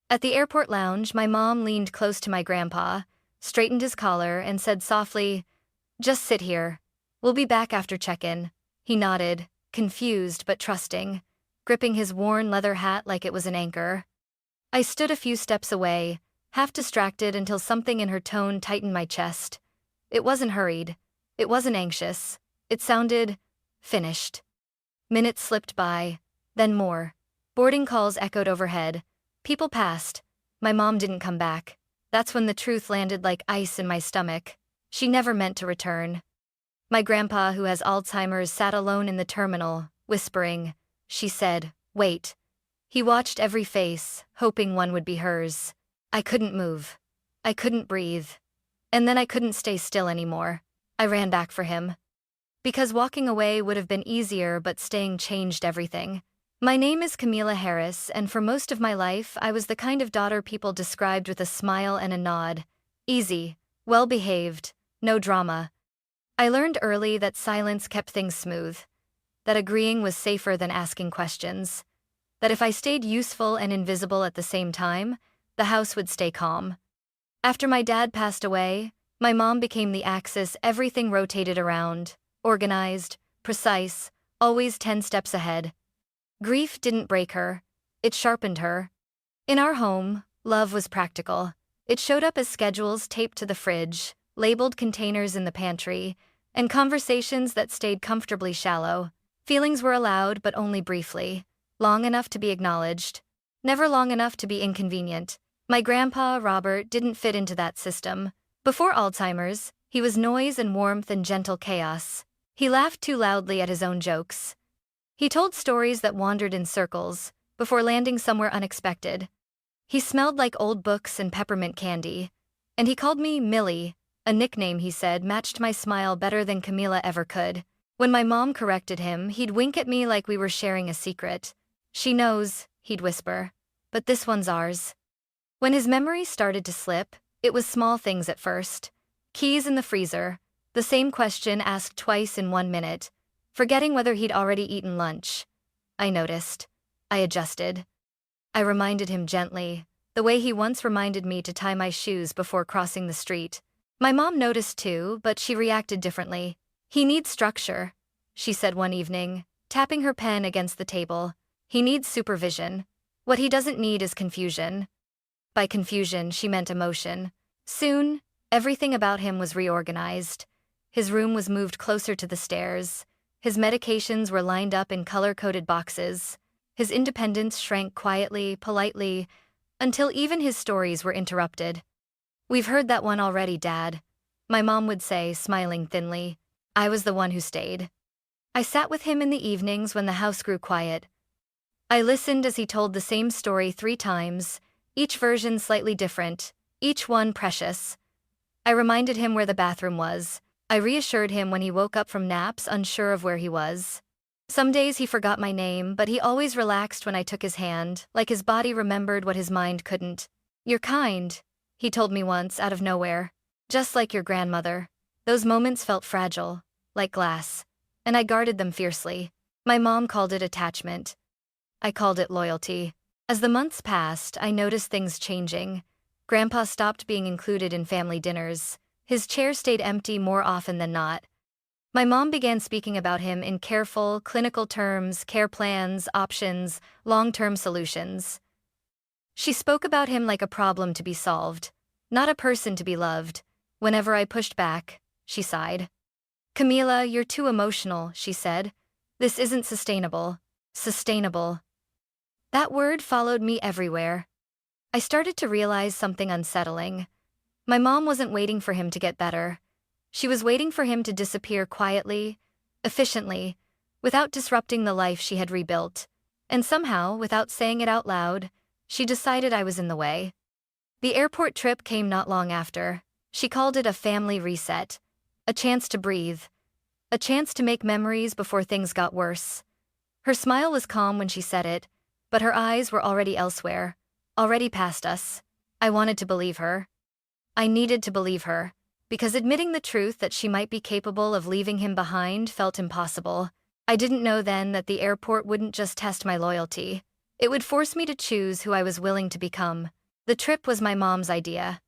At the airport lounge, my mom leaned close to my grandpa, straightened his collar, and said softly, "Just sit here. We'll be back after check-in." He nodded, confused but trusting, gripping his worn leather hat like it was an anchor. I stood a few steps away, half distracted until something in her tone tightened my chest. It wasn't hurried. It wasn't anxious. It sounded finished. Minutes slipped by, then more. Boarding calls echoed overhead. People passed. My mom didn't come back. That's when the truth landed like ice in my stomach. She never meant to return. My grandpa, who has Alzheimer's, sat alone in the terminal, whispering. She said, "Wait." He watched every face, hoping one would be hers. I couldn't move. I couldn't breathe. And then I couldn't stay still anymore. I ran back for him. Because walking away would have been easier, but staying changed everything. My name is Camila Harris, and for most of my life, I was the kind of daughter people described with a smile and a nod. Easy, well-behaved, no drama. I learned early that silence kept things smooth, that agreeing was safer than asking questions, that if I stayed useful and invisible at the same time, the house would stay calm. After my dad passed away, my mom became the axis everything rotated around, organized, precise, always 10 steps ahead. Grief didn't break her, it sharpened her. In our home, love was practical. It showed up as schedules taped to the fridge, labeled containers in the pantry, and conversations that stayed comfortably shallow. Feelings were allowed, but only briefly, long enough to be acknowledged, never long enough to be inconvenient. My grandpa, Robert, didn't fit into that system. Before Alzheimer's, he was noise and warmth and gentle chaos. He laughed too loudly at his own jokes. He told stories that wandered in circles, before landing somewhere unexpected. He smelled like old books and peppermint candy. And he called me Millie, a nickname he said matched my smile better than Camila ever could. When my mom corrected him, he'd wink at me like we were sharing a secret. "She knows," he'd whisper, "but this one's ours." When his memory started to slip, it was small things at first. Keys in the freezer, the same question asked twice in 1 minute, forgetting whether he'd already eaten lunch. I noticed. I adjusted. I reminded him gently, the way he once reminded me to tie my shoes before crossing the street. My mom noticed too, but she reacted differently. "He needs structure," she said one evening, tapping her pen against the table. "He needs supervision. What he doesn't need is confusion." By confusion, she meant emotion. Soon, everything about him was reorganized. His room was moved closer to the stairs. His medications were lined up in color-coded boxes. His independence shrank quietly, politely, until even his stories were interrupted. "We've heard that one already, Dad," my mom would say, smiling thinly. I was the one who stayed. I sat with him in the evenings when the house grew quiet. I listened as he told the same story 3 times, each version slightly different, each one precious. I reminded him where the bathroom was. I reassured him when he woke up from naps, unsure of where he was. Some days he forgot my name, but he always relaxed when I took his hand, like his body remembered what his mind couldn't. "You're kind," he told me once out of nowhere. "Just like your grandmother." Those moments felt fragile, like glass, and I guarded them fiercely. My mom called it attachment. I called it loyalty. As the months passed, I noticed things changing. Grandpa stopped being included in family dinners. His chair stayed empty more often than not. My mom began speaking about him in careful, clinical terms, care plans, options, long-term solutions. She spoke about him like a problem to be solved, not a person to be loved. Whenever I pushed back, she sighed. "Camila, you're too emotional," she said. "This isn't sustainable." Sustainable. That word followed me everywhere. I started to realize something unsettling. My mom wasn't waiting for him to get better. She was waiting for him to disappear quietly, efficiently, without disrupting the life she had rebuilt. And somehow, without saying it out loud, she decided I was in the way. The airport trip came not long after. She called it a family reset, a chance to breathe, a chance to make memories before things got worse. Her smile was calm when she said it, but her eyes were already elsewhere, already past us. I wanted to believe her. I needed to believe her, because admitting the truth that she might be capable of leaving him behind felt impossible. I didn't know then that the airport wouldn't just test my loyalty. It would force me to choose who I was willing to become. The trip was my mom's idea.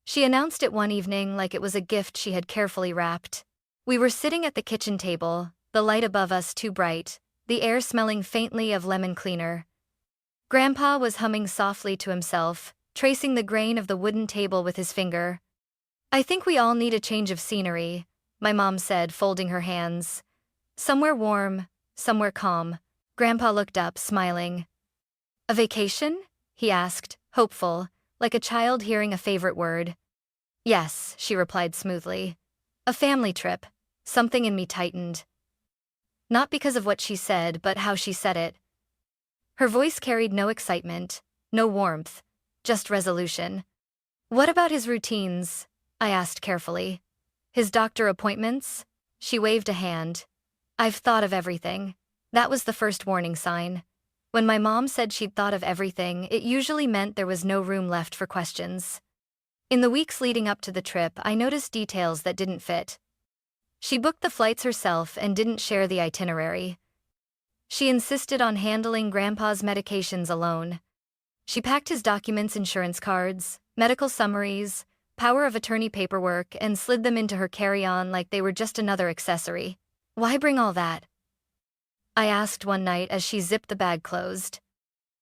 She announced it one evening like it was a gift she had carefully wrapped. We were sitting at the kitchen table, the light above us too bright, the air smelling faintly of lemon cleaner. Grandpa was humming softly to himself, tracing the grain of the wooden table with his finger. "I think we all need a change of scenery," my mom said, folding her hands. "Somewhere warm, somewhere calm." Grandpa looked up, smiling. "A vacation?" he asked, hopeful, like a child hearing a favorite word. "Yes," she replied smoothly. "A family trip." Something in me tightened. Not because of what she said, but how she said it. Her voice carried no excitement, no warmth, just resolution. "What about his routines?" I asked carefully. "His doctor appointments?" She waved a hand. "I've thought of everything." That was the first warning sign. When my mom said she'd thought of everything, it usually meant there was no room left for questions. In the weeks leading up to the trip, I noticed details that didn't fit. She booked the flights herself and didn't share the itinerary. She insisted on handling Grandpa's medications alone. She packed his documents, insurance cards, medical summaries, power of attorney paperwork, and slid them into her carry-on like they were just another accessory. "Why bring all that?" I asked one night as she zipped the bag closed.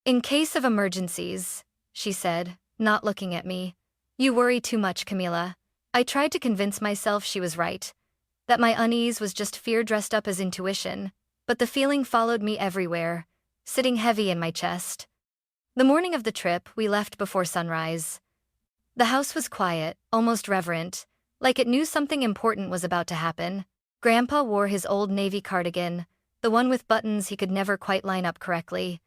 "In case of emergencies," she said, not looking at me. "You worry too much, Camila." I tried to convince myself she was right, that my unease was just fear dressed up as intuition, but the feeling followed me everywhere, sitting heavy in my chest. The morning of the trip, we left before sunrise. The house was quiet, almost reverent, like it knew something important was about to happen. Grandpa wore his old navy cardigan, the one with buttons he could never quite line up correctly.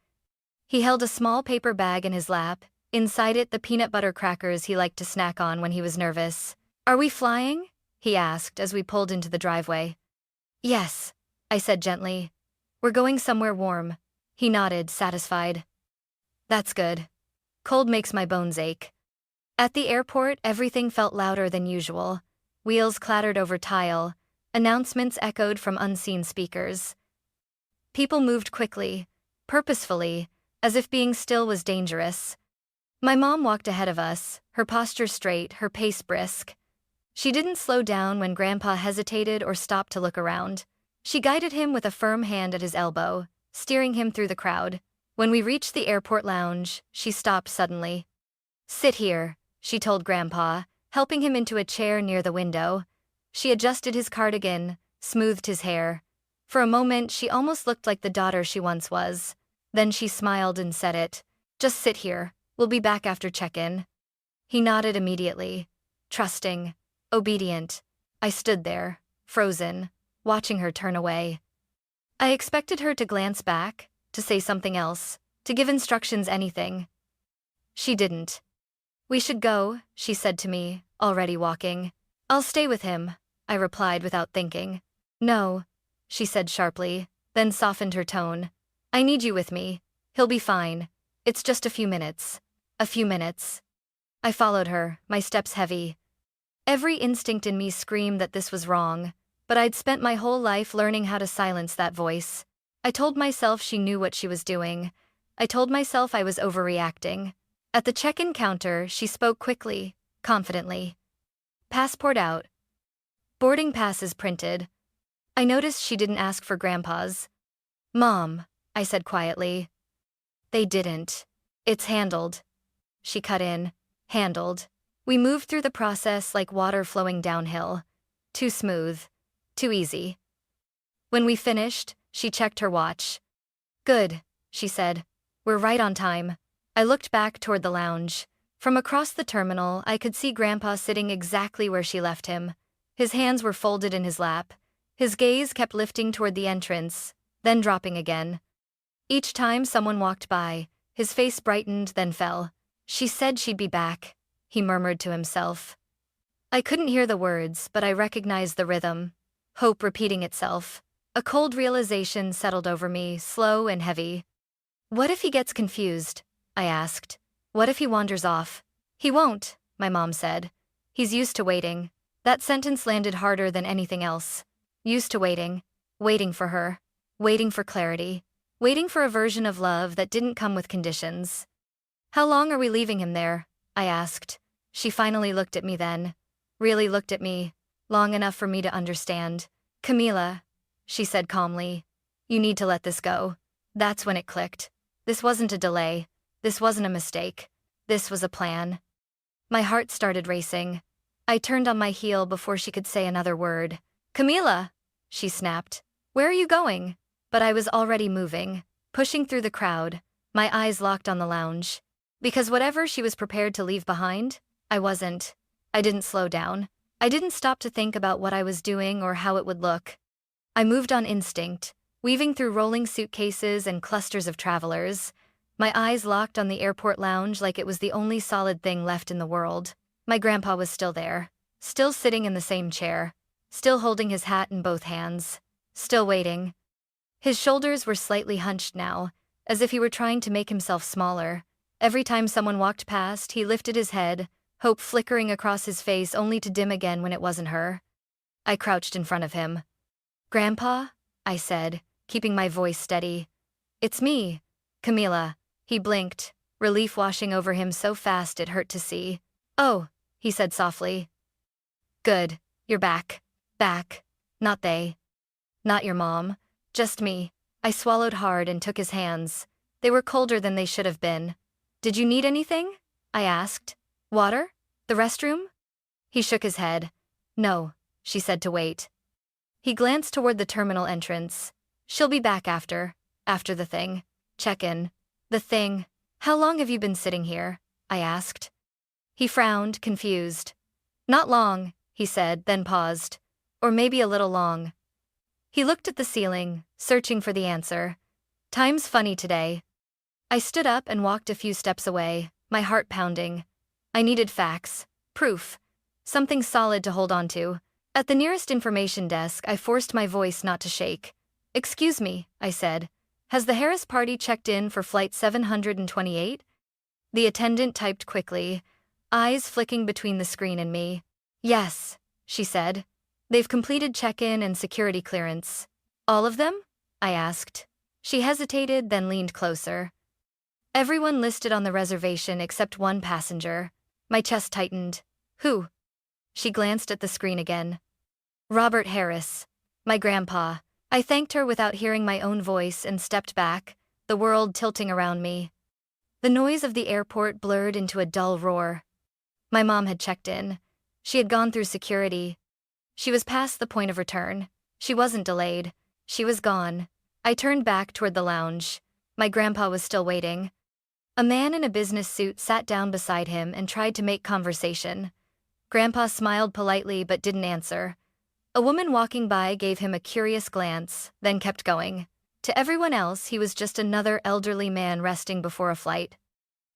He held a small paper bag in his lap, inside it the peanut butter crackers he liked to snack on when he was nervous. "Are we flying?" he asked as we pulled into the driveway. "Yes," I said gently. "We're going somewhere warm." He nodded, satisfied. "That's good. Cold makes my bones ache." At the airport, everything felt louder than usual. Wheels clattered over tile, announcements echoed from unseen speakers. People moved quickly, purposefully, as if being still was dangerous. My mom walked ahead of us, her posture straight, her pace brisk. She didn't slow down when Grandpa hesitated or stopped to look around. She guided him with a firm hand at his elbow, steering him through the crowd. When we reached the airport lounge, she stopped suddenly. "Sit here," she told Grandpa, helping him into a chair near the window. She adjusted his cardigan, smoothed his hair. For a moment, she almost looked like the daughter she once was. Then she smiled and said it. "Just sit here. We'll be back after check-in." He nodded immediately, trusting, obedient. I stood there, frozen, watching her turn away. I expected her to glance back, to say something else, to give instructions, anything. She didn't. "We should go," she said to me, already walking. "I'll stay with him," I replied without thinking. "No," she said sharply, then softened her tone. "I need you with me. He'll be fine. It's just a few minutes." A few minutes. I followed her, my steps heavy. Every instinct in me screamed that this was wrong, but I'd spent my whole life learning how to silence that voice. I told myself she knew what she was doing. I told myself I was overreacting. At the check-in counter, she spoke quickly, confidently. "Passport out. Boarding passes printed." I noticed she didn't ask for Grandpa's. "Mom," I said quietly. "They didn't. It's handled." She cut in. "Handled." We moved through the process like water flowing downhill. Too smooth. Too easy. When we finished, she checked her watch. "Good," she said. "We're right on time." I looked back toward the lounge. From across the terminal, I could see Grandpa sitting exactly where she left him. His hands were folded in his lap. His gaze kept lifting toward the entrance, then dropping again. Each time someone walked by, his face brightened, then fell. "She said she'd be back," he murmured to himself. I couldn't hear the words, but I recognized the rhythm. Hope repeating itself. A cold realization settled over me, slow and heavy. "What if he gets confused?" I asked. "What if he wanders off?" "He won't," my mom said. "He's used to waiting." That sentence landed harder than anything else. Used to waiting. Waiting for her. Waiting for clarity. Waiting for a version of love that didn't come with conditions. How long are we leaving him there? I asked. She finally looked at me then. Really looked at me, long enough for me to understand. Camila, she said calmly. You need to let this go. That's when it clicked. This wasn't a delay. This wasn't a mistake. This was a plan. My heart started racing. I turned on my heel before she could say another word. Camila, she snapped. Where are you going? But I was already moving, pushing through the crowd, my eyes locked on the lounge. Because whatever she was prepared to leave behind, I wasn't. I didn't slow down. I didn't stop to think about what I was doing or how it would look. I moved on instinct, weaving through rolling suitcases and clusters of travelers, my eyes locked on the airport lounge like it was the only solid thing left in the world. My grandpa was still there, still sitting in the same chair, still holding his hat in both hands, still waiting. His shoulders were slightly hunched now, as if he were trying to make himself smaller. Every time someone walked past, he lifted his head, hope flickering across his face only to dim again when it wasn't her. I crouched in front of him. Grandpa? I said, keeping my voice steady. It's me, Camila. He blinked, relief washing over him so fast it hurt to see. Oh, he said softly. Good, you're back. Back. Not they. Not your mom. Just me. I swallowed hard and took his hands. They were colder than they should have been. Did you need anything? I asked. Water? The restroom? He shook his head. No, she said to wait. He glanced toward the terminal entrance. She'll be back after the thing. Check-in. The thing. How long have you been sitting here? I asked. He frowned, confused. Not long, he said, then paused. Or maybe a little long. He looked at the ceiling, searching for the answer. Time's funny today. I stood up and walked a few steps away, my heart pounding. I needed facts, proof, something solid to hold on to. At the nearest information desk, I forced my voice not to shake. Excuse me, I said. Has the Harris party checked in for flight 728? The attendant typed quickly, eyes flicking between the screen and me. Yes, she said. They've completed check-in and security clearance. All of them? I asked. She hesitated, then leaned closer. Everyone listed on the reservation except one passenger. My chest tightened. Who? She glanced at the screen again. Robert Harris. My grandpa. I thanked her without hearing my own voice and stepped back, the world tilting around me. The noise of the airport blurred into a dull roar. My mom had checked in. She had gone through security. She was past the point of return. She wasn't delayed. She was gone. I turned back toward the lounge. My grandpa was still waiting. A man in a business suit sat down beside him and tried to make conversation. Grandpa smiled politely but didn't answer. A woman walking by gave him a curious glance, then kept going. To everyone else, he was just another elderly man resting before a flight.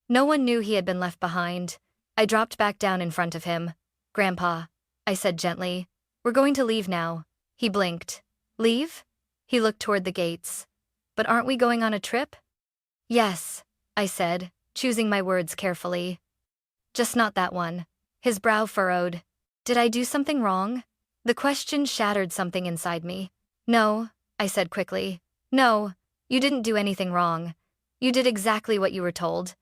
No one knew he had been left behind. I dropped back down in front of him. Grandpa, I said gently. We're going to leave now. He blinked. Leave? He looked toward the gates. But aren't we going on a trip? Yes, I said, choosing my words carefully. Just not that one. His brow furrowed. Did I do something wrong? The question shattered something inside me. No, I said quickly. No, you didn't do anything wrong. You did exactly what you were told.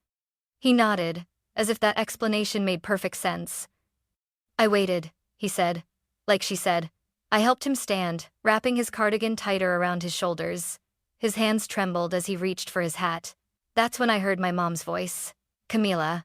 He nodded, as if that explanation made perfect sense. I waited, he said. Like she said. I helped him stand, wrapping his cardigan tighter around his shoulders. His hands trembled as he reached for his hat. That's when I heard my mom's voice. Camila.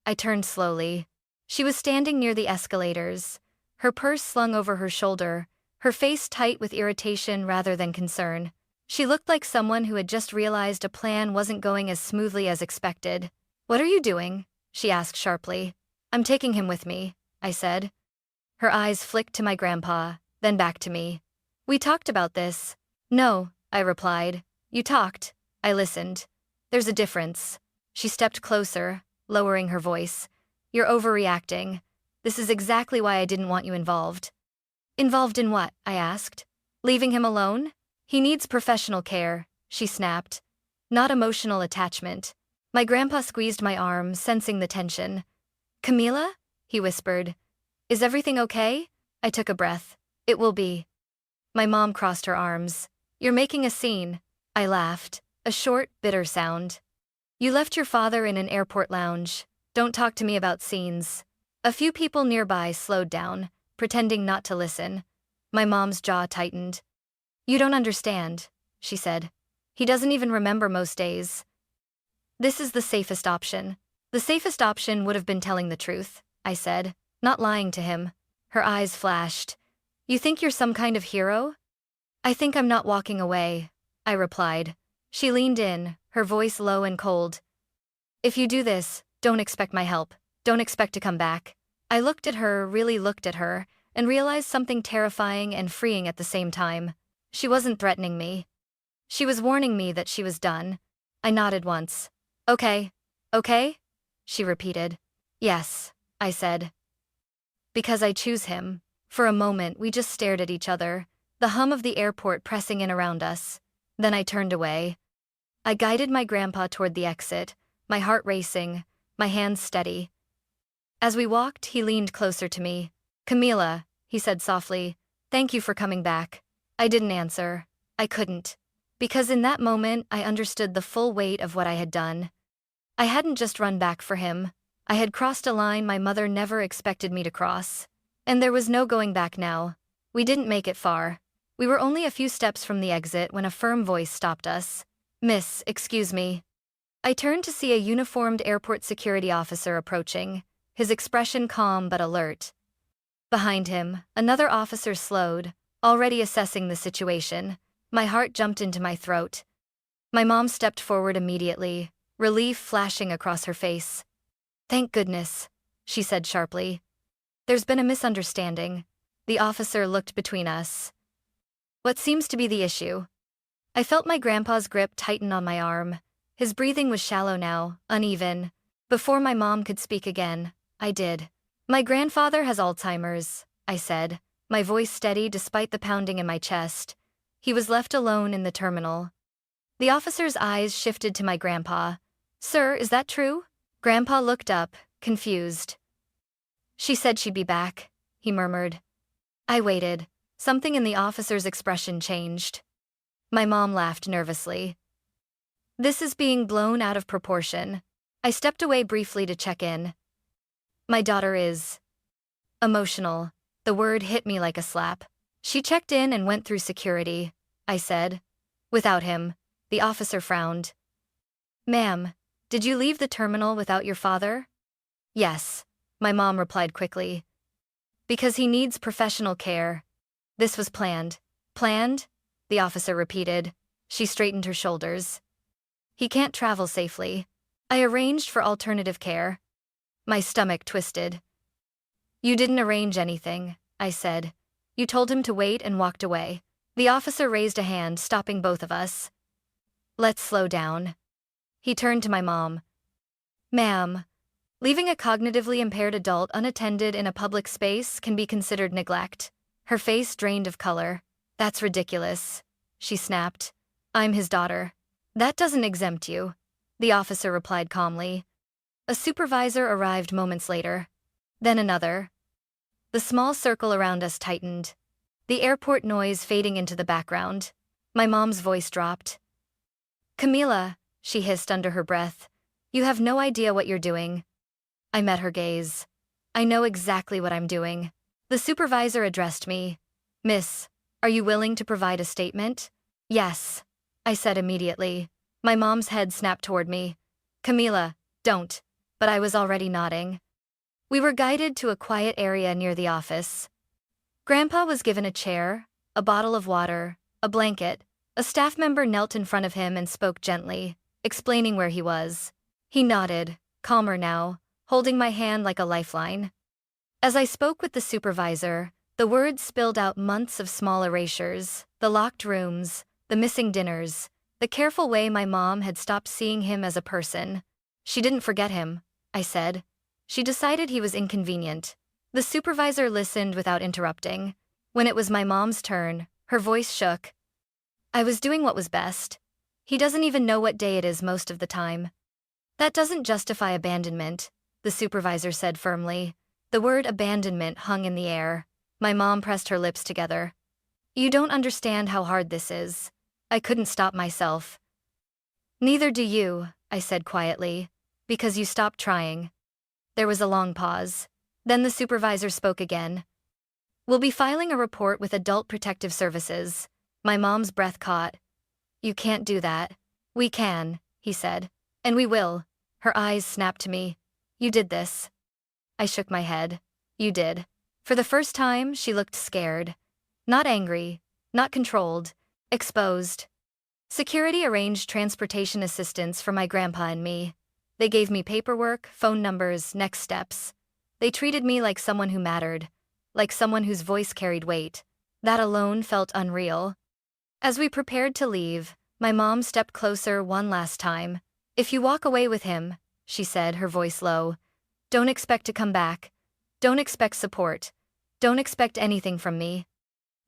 I turned slowly. She was standing near the escalators, her purse slung over her shoulder, her face tight with irritation rather than concern. She looked like someone who had just realized a plan wasn't going as smoothly as expected. What are you doing? She asked sharply. I'm taking him with me, I said. Her eyes flicked to my grandpa, then back to me. We talked about this. No, I replied. You talked. I listened. There's a difference. She stepped closer, lowering her voice. You're overreacting. This is exactly why I didn't want you involved. Involved in what? I asked. Leaving him alone? He needs professional care, she snapped. Not emotional attachment. My grandpa squeezed my arm, sensing the tension. Camila? He whispered. Is everything okay? I took a breath. It will be. My mom crossed her arms. You're making a scene. I laughed. A short, bitter sound. You left your father in an airport lounge. Don't talk to me about scenes. A few people nearby slowed down, pretending not to listen. My mom's jaw tightened. You don't understand, she said. He doesn't even remember most days. This is the safest option. The safest option would have been telling the truth, I said, not lying to him. Her eyes flashed. You think you're some kind of hero? I think I'm not walking away, I replied. She leaned in, her voice low and cold. If you do this, don't expect my help. Don't expect to come back. I looked at her, really looked at her, and realized something terrifying and freeing at the same time. She wasn't threatening me. She was warning me that she was done. I nodded once. Okay. Okay? She repeated. Yes, I said. Because I choose him. For a moment, we just stared at each other, the hum of the airport pressing in around us. Then I turned away. I guided my grandpa toward the exit, my heart racing, my hands steady. As we walked, he leaned closer to me. Camila, he said softly, thank you for coming back. I didn't answer. I couldn't. Because in that moment, I understood the full weight of what I had done. I hadn't just run back for him. I had crossed a line my mother never expected me to cross. And there was no going back now. We didn't make it far. We were only a few steps from the exit when a firm voice stopped us. Miss, excuse me. I turned to see a uniformed airport security officer approaching, his expression calm but alert. Behind him, another officer slowed, already assessing the situation. My heart jumped into my throat. My mom stepped forward immediately, relief flashing across her face. Thank goodness, she said sharply. There's been a misunderstanding. The officer looked between us. What seems to be the issue? I felt my grandpa's grip tighten on my arm. His breathing was shallow now, uneven. Before my mom could speak again, I did. My grandfather has Alzheimer's, I said, my voice steady despite the pounding in my chest. He was left alone in the terminal. The officer's eyes shifted to my grandpa. Sir, is that true? Grandpa looked up, confused. She said she'd be back, he murmured. I waited. Something in the officer's expression changed. My mom laughed nervously. This is being blown out of proportion. I stepped away briefly to check in. My daughter is emotional. The word hit me like a slap. She checked in and went through security, I said. Without him, the officer frowned. Ma'am, did you leave the terminal without your father? Yes, my mom replied quickly. Because he needs professional care. This was planned. Planned? The officer repeated. She straightened her shoulders. He can't travel safely. I arranged for alternative care. My stomach twisted. You didn't arrange anything, I said. You told him to wait and walked away. The officer raised a hand, stopping both of us. Let's slow down. He turned to my mom. Ma'am, leaving a cognitively impaired adult unattended in a public space can be considered neglect. Her face drained of color. That's ridiculous, she snapped. I'm his daughter. That doesn't exempt you, the officer replied calmly. A supervisor arrived moments later. Then another. The small circle around us tightened. The airport noise fading into the background. My mom's voice dropped. Camila, she hissed under her breath. You have no idea what you're doing. I met her gaze. I know exactly what I'm doing. The supervisor addressed me. Miss, are you willing to provide a statement? Yes, I said immediately. My mom's head snapped toward me. Camila, don't. But I was already nodding. We were guided to a quiet area near the office. Grandpa was given a chair, a bottle of water, a blanket. A staff member knelt in front of him and spoke gently, explaining where he was. He nodded, calmer now, holding my hand like a lifeline. As I spoke with the supervisor, the words spilled out months of small erasures, the locked rooms, the missing dinners, the careful way my mom had stopped seeing him as a person. She didn't forget him, I said. She decided he was inconvenient. The supervisor listened without interrupting. When it was my mom's turn, her voice shook. I was doing what was best. He doesn't even know what day it is most of the time. That doesn't justify abandonment, the supervisor said firmly. The word abandonment hung in the air. My mom pressed her lips together. You don't understand how hard this is. I couldn't stop myself. Neither do you, I said quietly. Because you stopped trying. There was a long pause. Then the supervisor spoke again. We'll be filing a report with Adult Protective Services. My mom's breath caught. You can't do that. We can, he said. And we will. Her eyes snapped to me. You did this. I shook my head. You did. For the first time, she looked scared. Not angry, not controlled, exposed. Security arranged transportation assistance for my grandpa and me. They gave me paperwork, phone numbers, next steps. They treated me like someone who mattered, like someone whose voice carried weight. That alone felt unreal. As we prepared to leave, my mom stepped closer one last time. If you walk away with him, she said, her voice low, don't expect to come back. Don't expect support. Don't expect anything from me.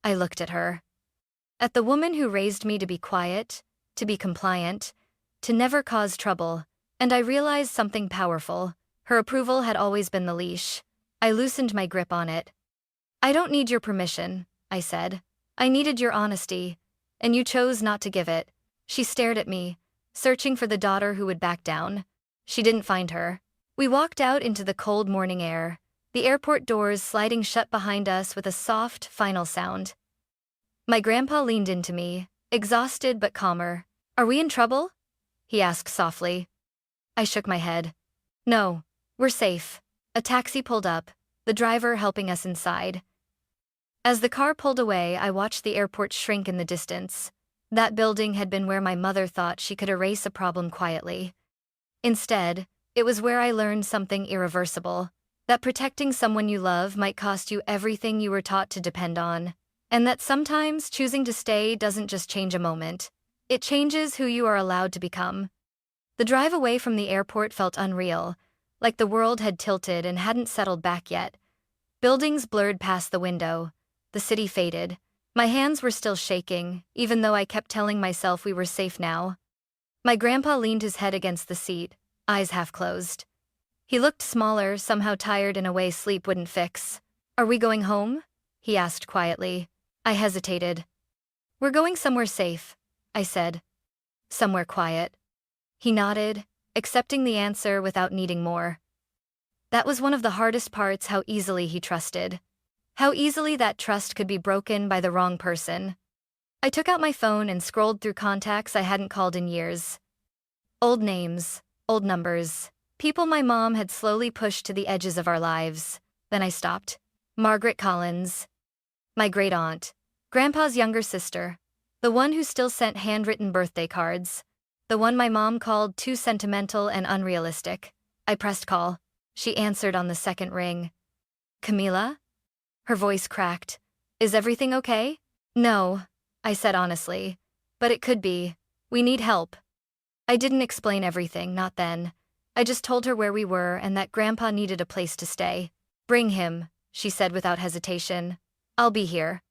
I looked at her. At the woman who raised me to be quiet, to be compliant, to never cause trouble, and I realized something powerful. Her approval had always been the leash. I loosened my grip on it. I don't need your permission, I said. I needed your honesty, and you chose not to give it. She stared at me, searching for the daughter who would back down. She didn't find her. We walked out into the cold morning air, the airport doors sliding shut behind us with a soft, final sound. My grandpa leaned into me, exhausted but calmer. Are we in trouble? He asked softly. I shook my head. No, we're safe. A taxi pulled up, the driver helping us inside. As the car pulled away, I watched the airport shrink in the distance. That building had been where my mother thought she could erase a problem quietly. Instead, it was where I learned something irreversible, that protecting someone you love might cost you everything you were taught to depend on, and that sometimes choosing to stay doesn't just change a moment, it changes who you are allowed to become. The drive away from the airport felt unreal, like the world had tilted and hadn't settled back yet. Buildings blurred past the window, the city faded. My hands were still shaking, even though I kept telling myself we were safe now. My grandpa leaned his head against the seat, eyes half closed. He looked smaller, somehow tired in a way sleep wouldn't fix. Are we going home? He asked quietly. I hesitated. We're going somewhere safe, I said. Somewhere quiet. He nodded, accepting the answer without needing more. That was one of the hardest parts, how easily he trusted. How easily that trust could be broken by the wrong person. I took out my phone and scrolled through contacts I hadn't called in years. Old names, old numbers, people my mom had slowly pushed to the edges of our lives. Then I stopped. Margaret Collins. My great-aunt. Grandpa's younger sister. The one who still sent handwritten birthday cards. The one my mom called too sentimental and unrealistic. I pressed call. She answered on the second ring. Camila? Her voice cracked. Is everything okay? No, I said honestly. But it could be. We need help. I didn't explain everything, not then. I just told her where we were and that Grandpa needed a place to stay. Bring him, she said without hesitation. I'll be here.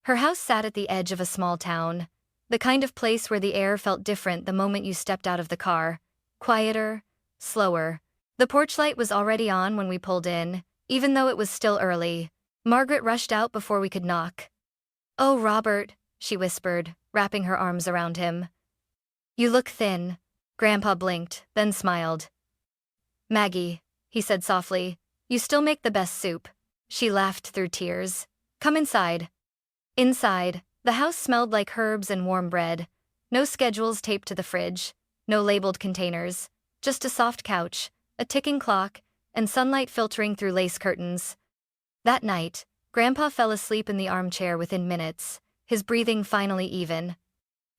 Her house sat at the edge of a small town. The kind of place where the air felt different the moment you stepped out of the car. Quieter, slower. The porch light was already on when we pulled in, even though it was still early. Margaret rushed out before we could knock. Oh, Robert, she whispered, wrapping her arms around him. You look thin. Grandpa blinked, then smiled. Maggie, he said softly, you still make the best soup. She laughed through tears. Come inside. Inside, the house smelled like herbs and warm bread. No schedules taped to the fridge, no labeled containers, just a soft couch, a ticking clock, and sunlight filtering through lace curtains. That night, Grandpa fell asleep in the armchair within minutes, his breathing finally even.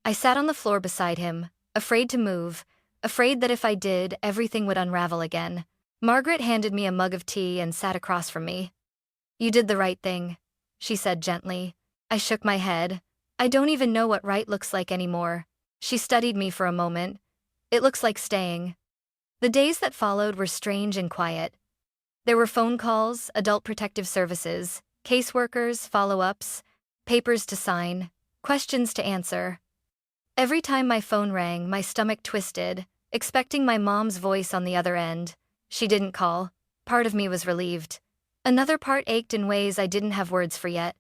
I sat on the floor beside him, afraid to move, afraid that if I did, everything would unravel again. Margaret handed me a mug of tea and sat across from me. You did the right thing, she said gently. I shook my head. I don't even know what right looks like anymore. She studied me for a moment. It looks like staying. The days that followed were strange and quiet. There were phone calls, adult protective services, caseworkers, follow-ups, papers to sign, questions to answer. Every time my phone rang, my stomach twisted, expecting my mom's voice on the other end. She didn't call. Part of me was relieved. Another part ached in ways I didn't have words for yet.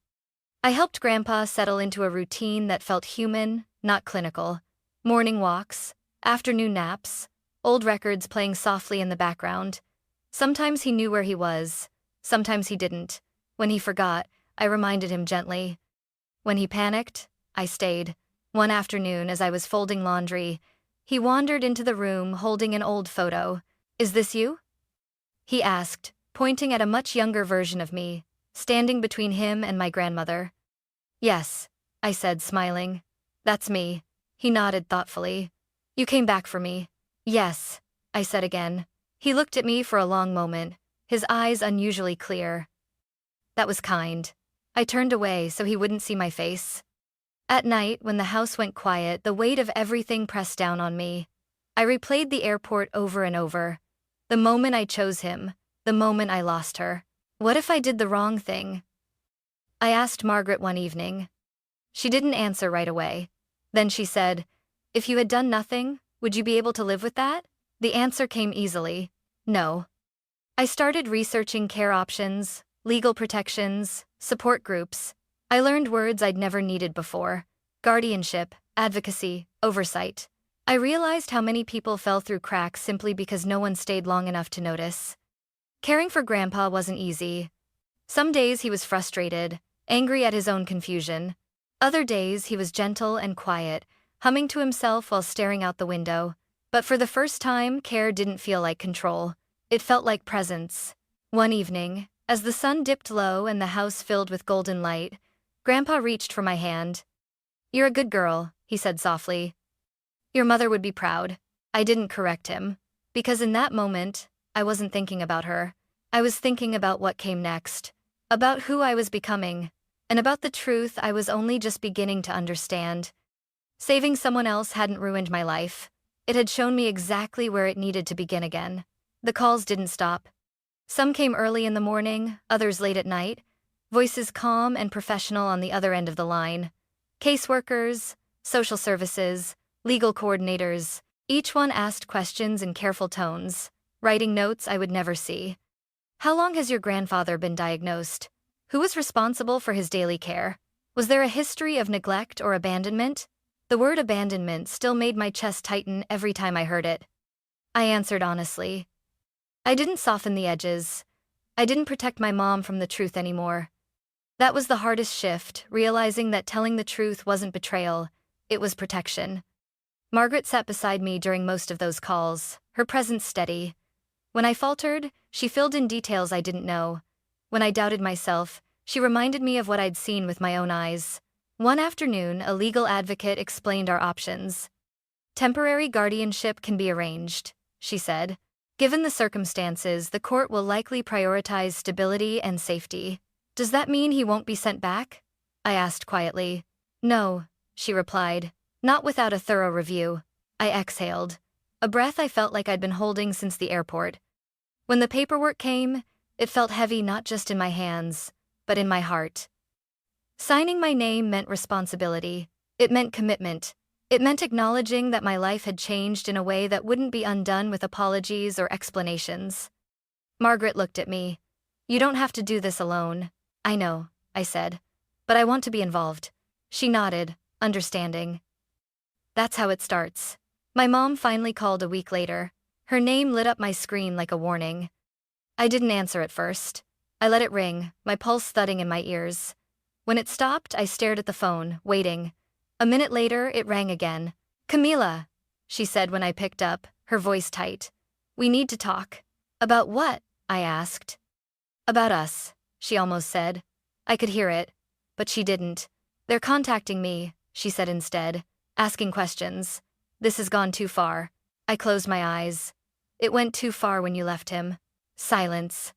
I helped Grandpa settle into a routine that felt human, not clinical. Morning walks, afternoon naps, old records playing softly in the background. Sometimes he knew where he was, sometimes he didn't. When he forgot, I reminded him gently. When he panicked, I stayed. One afternoon, as I was folding laundry, he wandered into the room holding an old photo. "Is this you?" he asked, pointing at a much younger version of me, standing between him and my grandmother. "Yes," I said, smiling. "That's me." He nodded thoughtfully. "You came back for me." "Yes," I said again. He looked at me for a long moment, his eyes unusually clear. "That was kind." I turned away so he wouldn't see my face. At night, when the house went quiet, the weight of everything pressed down on me. I replayed the airport over and over. The moment I chose him, the moment I lost her. What if I did the wrong thing? I asked Margaret one evening. She didn't answer right away. Then she said, "If you had done nothing, would you be able to live with that?" The answer came easily. No. I started researching care options, legal protections, support groups. I learned words I'd never needed before: guardianship, advocacy, oversight. I realized how many people fell through cracks simply because no one stayed long enough to notice. Caring for Grandpa wasn't easy. Some days he was frustrated, angry at his own confusion. Other days he was gentle and quiet, humming to himself while staring out the window. But for the first time, care didn't feel like control. It felt like presence. One evening, as the sun dipped low and the house filled with golden light, Grandpa reached for my hand. "You're a good girl," he said softly. "Your mother would be proud." I didn't correct him, because in that moment, I wasn't thinking about her. I was thinking about what came next, about who I was becoming, and about the truth I was only just beginning to understand. Saving someone else hadn't ruined my life. It had shown me exactly where it needed to begin again. The calls didn't stop. Some came early in the morning, others late at night, voices calm and professional on the other end of the line. Caseworkers, social services, legal coordinators, each one asked questions in careful tones, writing notes I would never see. "How long has your grandfather been diagnosed? Who was responsible for his daily care? Was there a history of neglect or abandonment?" The word abandonment still made my chest tighten every time I heard it. I answered honestly. I didn't soften the edges. I didn't protect my mom from the truth anymore. That was the hardest shift, realizing that telling the truth wasn't betrayal, it was protection. Margaret sat beside me during most of those calls, her presence steady. When I faltered, she filled in details I didn't know. When I doubted myself, she reminded me of what I'd seen with my own eyes. One afternoon, a legal advocate explained our options. "Temporary guardianship can be arranged," she said. "Given the circumstances, the court will likely prioritize stability and safety." "Does that mean he won't be sent back?" I asked quietly. "No," she replied, "not without a thorough review." I exhaled, a breath I felt like I'd been holding since the airport. When the paperwork came, it felt heavy not just in my hands, but in my heart. Signing my name meant responsibility. It meant commitment. It meant acknowledging that my life had changed in a way that wouldn't be undone with apologies or explanations. Margaret looked at me. "You don't have to do this alone." "I know," I said, "but I want to be involved." She nodded, understanding. That's how it starts. My mom finally called a week later. Her name lit up my screen like a warning. I didn't answer at first. I let it ring, my pulse thudding in my ears. When it stopped, I stared at the phone, waiting. A minute later, it rang again. "Camila," she said when I picked up, her voice tight. "We need to talk." "About what?" I asked. "About us," she almost said. I could hear it, but she didn't. "They're contacting me," she said instead, "asking questions. This has gone too far." I closed my eyes. "It went too far when you left him." Silence.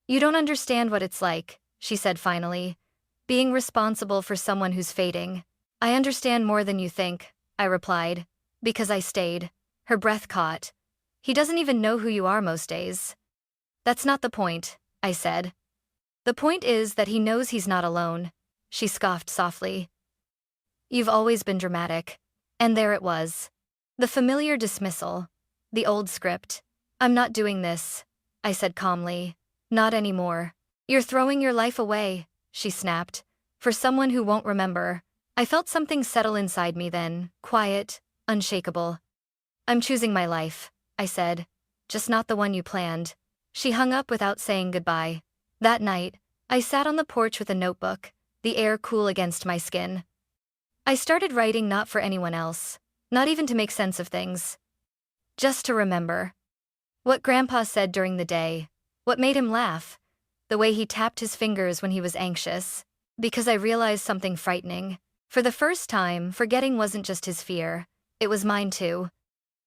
"You don't understand what it's like," she said finally. "Being responsible for someone who's fading." "I understand more than you think," I replied, because I stayed. Her breath caught. "He doesn't even know who you are most days." "That's not the point," I said. "The point is that he knows he's not alone." She scoffed softly. "You've always been dramatic." And there it was. The familiar dismissal. The old script. "I'm not doing this," I said calmly. "Not anymore." "You're throwing your life away," she snapped. "For someone who won't remember." I felt something settle inside me then, quiet, unshakable. "I'm choosing my life," I said. Just not the one you planned. She hung up without saying goodbye. That night, I sat on the porch with a notebook, the air cool against my skin. I started writing not for anyone else, not even to make sense of things. Just to remember. What Grandpa said during the day, what made him laugh, the way he tapped his fingers when he was anxious. Because I realized something frightening. For the first time, forgetting wasn't just his fear, it was mine too.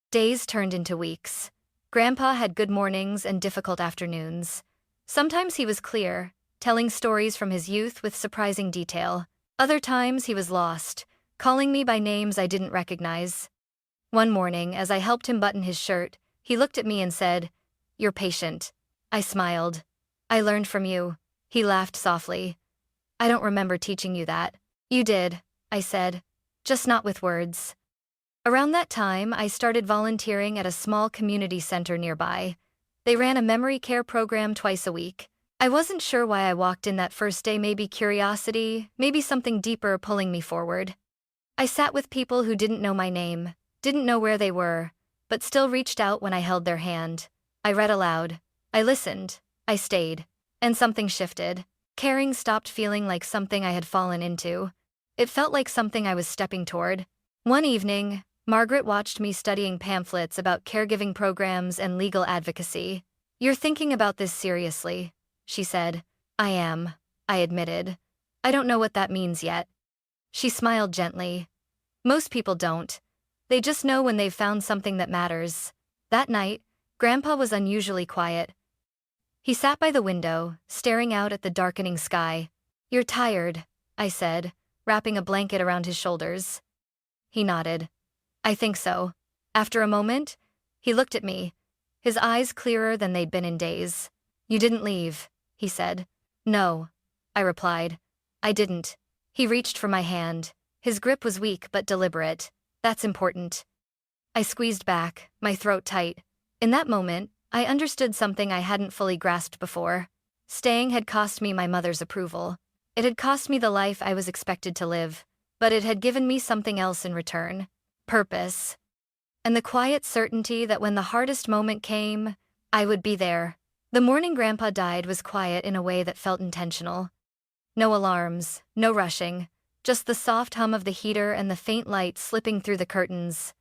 Days turned into weeks. Grandpa had good mornings and difficult afternoons. Sometimes he was clear, telling stories from his youth with surprising detail. Other times he was lost, calling me by names I didn't recognize. One morning, as I helped him button his shirt, he looked at me and said, "You're patient." I smiled. "I learned from you." He laughed softly. "I don't remember teaching you that." "You did," I said, "just not with words." Around that time, I started volunteering at a small community center nearby. They ran a memory care program twice a week. I wasn't sure why I walked in that first day, maybe curiosity, maybe something deeper pulling me forward. I sat with people who didn't know my name, didn't know where they were, but still reached out when I held their hand. I read aloud. I listened. I stayed. And something shifted. Caring stopped feeling like something I had fallen into. It felt like something I was stepping toward. One evening, Margaret watched me studying pamphlets about caregiving programs and legal advocacy. "You're thinking about this seriously," she said. "I am," I admitted. "I don't know what that means yet." She smiled gently. "Most people don't. They just know when they've found something that matters." That night, Grandpa was unusually quiet. He sat by the window, staring out at the darkening sky. "You're tired," I said, wrapping a blanket around his shoulders. He nodded. "I think so." After a moment, he looked at me, his eyes clearer than they'd been in days. "You didn't leave," he said. "No," I replied. "I didn't." He reached for my hand. His grip was weak but deliberate. "That's important." I squeezed back, my throat tight. In that moment, I understood something I hadn't fully grasped before. Staying had cost me my mother's approval. It had cost me the life I was expected to live, but it had given me something else in return. Purpose. And the quiet certainty that when the hardest moment came, I would be there. The morning Grandpa died was quiet in a way that felt intentional. No alarms, no rushing, just the soft hum of the heater and the faint light slipping through the curtains.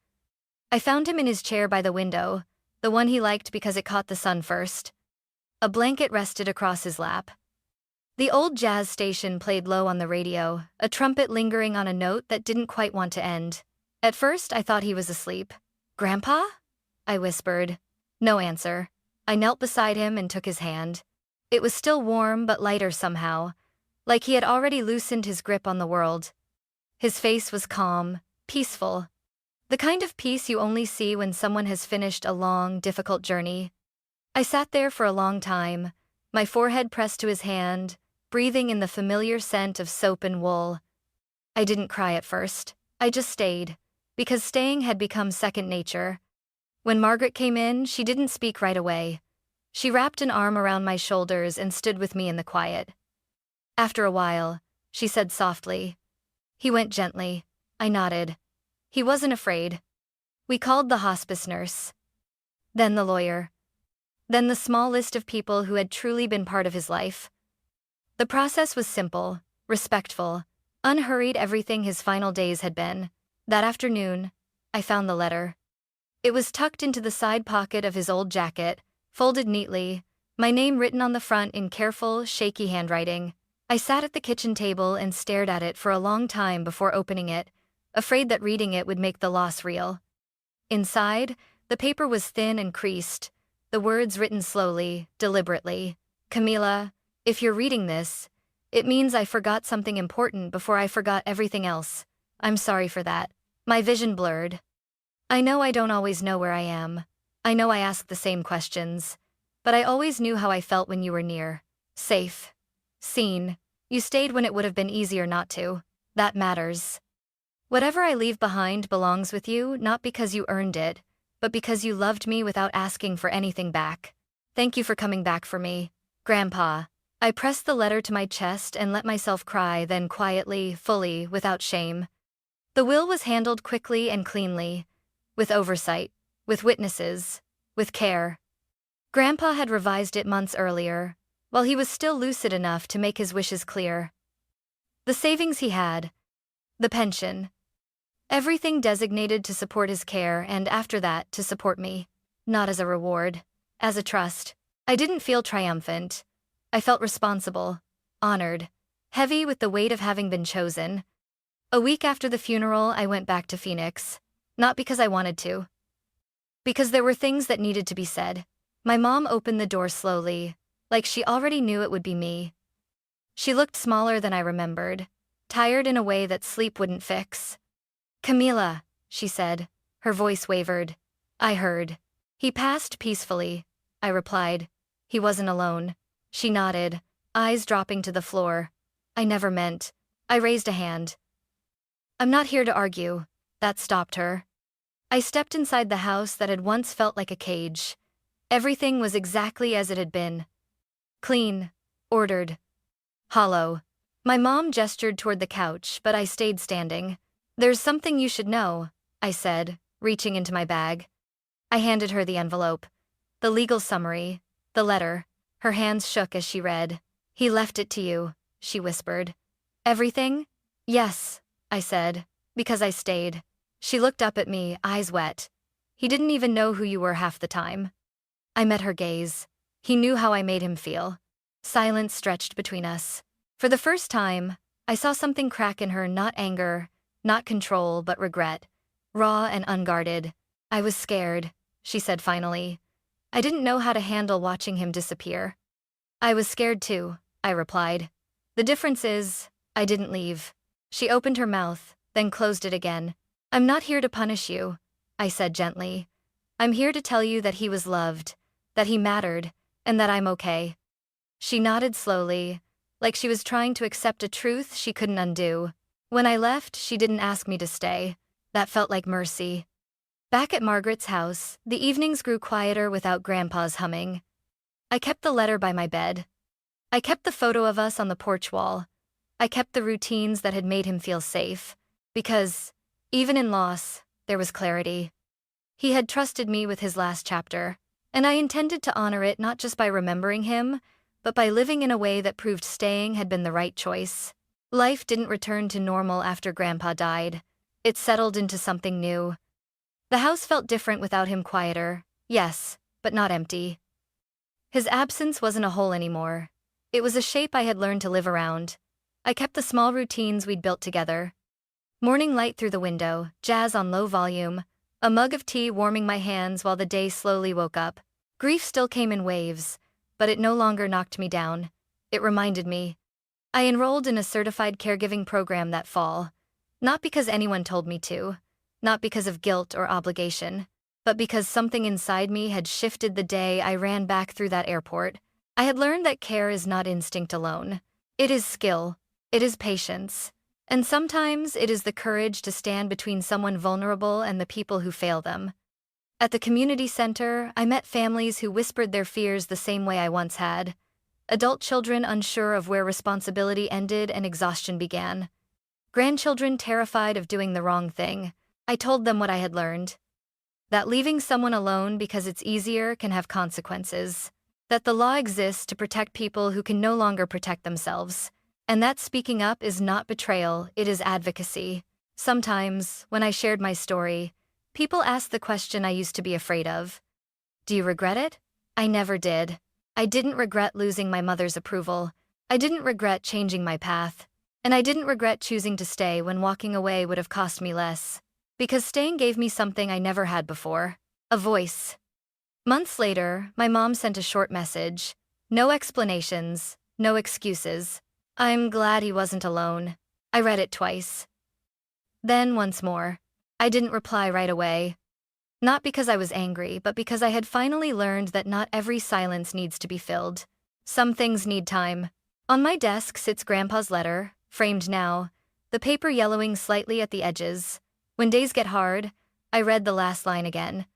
I found him in his chair by the window, the one he liked because it caught the sun first. A blanket rested across his lap. The old jazz station played low on the radio, a trumpet lingering on a note that didn't quite want to end. At first, I thought he was asleep. "Grandpa?" I whispered. No answer. I knelt beside him and took his hand. It was still warm but lighter somehow, like he had already loosened his grip on the world. His face was calm, peaceful. The kind of peace you only see when someone has finished a long, difficult journey. I sat there for a long time, my forehead pressed to his hand, breathing in the familiar scent of soap and wool. I didn't cry at first. I just stayed, because staying had become second nature. When Margaret came in, she didn't speak right away. She wrapped an arm around my shoulders and stood with me in the quiet. After a while, she said softly. "He went gently." I nodded. "He wasn't afraid." We called the hospice nurse. Then the lawyer. Then the small list of people who had truly been part of his life. The process was simple, respectful, unhurried, everything his final days had been. That afternoon, I found the letter. It was tucked into the side pocket of his old jacket, folded neatly, my name written on the front in careful, shaky handwriting. I sat at the kitchen table and stared at it for a long time before opening it, afraid that reading it would make the loss real. Inside, the paper was thin and creased, the words written slowly, deliberately. "Camila, if you're reading this, it means I forgot something important before I forgot everything else. I'm sorry for that." My vision blurred. I know I don't always know where I am. I know I ask the same questions. But I always knew how I felt when you were near. Safe. Seen. You stayed when it would have been easier not to. That matters. Whatever I leave behind belongs with you, not because you earned it, but because you loved me without asking for anything back. Thank you for coming back for me, Grandpa. I pressed the letter to my chest and let myself cry, then quietly, fully, without shame. The will was handled quickly and cleanly, with oversight, with witnesses. with care. Grandpa had revised it months earlier, while he was still lucid enough to make his wishes clear. The savings he had, the pension, everything designated to support his care and after that to support me. Not as a reward, as a trust. I didn't feel triumphant. I felt responsible, honored, heavy with the weight of having been chosen. A week after the funeral, I went back to Phoenix. Not because I wanted to. Because there were things that needed to be said. My mom opened the door slowly, like she already knew it would be me. She looked smaller than I remembered, tired in a way that sleep wouldn't fix. "Camila," she said. Her voice wavered. I heard. "He passed peacefully," I replied. "He wasn't alone." She nodded, eyes dropping to the floor. "I never meant." I raised a hand. "I'm not here to argue." That stopped her. I stepped inside the house that had once felt like a cage. Everything was exactly as it had been. Clean, ordered, hollow. My mom gestured toward the couch, but I stayed standing. "There's something you should know," I said, reaching into my bag. I handed her the envelope. The legal summary, the letter. Her hands shook as she read. "He left it to you," she whispered. "Everything?" "Yes," I said, "because I stayed." She looked up at me, eyes wet. "He didn't even know who you were half the time." I met her gaze. He knew how I made him feel. Silence stretched between us. For the first time, I saw something crack in her, not anger, not control, but regret. Raw and unguarded. "I was scared," she said finally. "I didn't know how to handle watching him disappear." "I was scared too," I replied. "The difference is, I didn't leave." She opened her mouth, then closed it again. "I'm not here to punish you," I said gently. "I'm here to tell you that he was loved, that he mattered, and that I'm okay." She nodded slowly, like she was trying to accept a truth she couldn't undo. When I left, she didn't ask me to stay. That felt like mercy. Back at Margaret's house, the evenings grew quieter without Grandpa's humming. I kept the letter by my bed. I kept the photo of us on the porch wall. I kept the routines that had made him feel safe. Because, even in loss, there was clarity. He had trusted me with his last chapter, and I intended to honor it not just by remembering him, but by living in a way that proved staying had been the right choice. Life didn't return to normal after Grandpa died. It settled into something new. The house felt different without him, quieter, yes, but not empty. His absence wasn't a hole anymore. It was a shape I had learned to live around. I kept the small routines we'd built together. Morning light through the window, jazz on low volume, a mug of tea warming my hands while the day slowly woke up. Grief still came in waves, but it no longer knocked me down. It reminded me. I enrolled in a certified caregiving program that fall, not because anyone told me to, not because of guilt or obligation, but because something inside me had shifted the day I ran back through that airport. I had learned that care is not instinct alone. It is skill, it is patience, and sometimes it is the courage to stand between someone vulnerable and the people who fail them. At the community center, I met families who whispered their fears the same way I once had. Adult children unsure of where responsibility ended and exhaustion began. Grandchildren terrified of doing the wrong thing. I told them what I had learned. That leaving someone alone because it's easier can have consequences. That the law exists to protect people who can no longer protect themselves. And that speaking up is not betrayal, it is advocacy. Sometimes, when I shared my story, people asked the question I used to be afraid of. Do you regret it? I never did. I didn't regret losing my mother's approval. I didn't regret changing my path. And I didn't regret choosing to stay when walking away would have cost me less. Because staying gave me something I never had before. A voice. Months later, my mom sent a short message. No explanations, no excuses. I'm glad he wasn't alone. I read it twice. Then once more. I didn't reply right away. Not because I was angry, but because I had finally learned that not every silence needs to be filled. Some things need time. On my desk sits Grandpa's letter, framed now, the paper yellowing slightly at the edges. When days get hard, I read the last line again.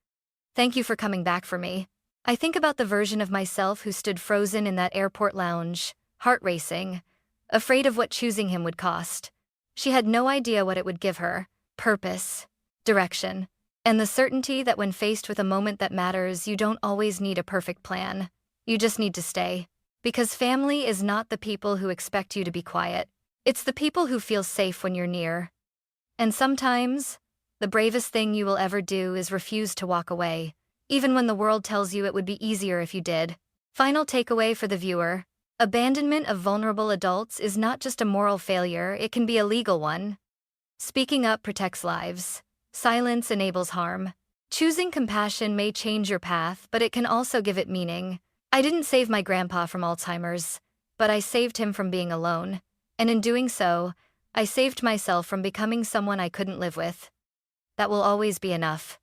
Thank you for coming back for me. I think about the version of myself who stood frozen in that airport lounge, heart racing, afraid of what choosing him would cost. She had no idea what it would give her. Purpose. Direction. And the certainty that when faced with a moment that matters, you don't always need a perfect plan. You just need to stay. Because family is not the people who expect you to be quiet. It's the people who feel safe when you're near. And sometimes, the bravest thing you will ever do is refuse to walk away, even when the world tells you it would be easier if you did. Final takeaway for the viewer: abandonment of vulnerable adults is not just a moral failure, it can be a legal one. Speaking up protects lives. Silence enables harm. Choosing compassion may change your path, but it can also give it meaning. I didn't save my grandpa from Alzheimer's, but I saved him from being alone. And in doing so, I saved myself from becoming someone I couldn't live with. That will always be enough.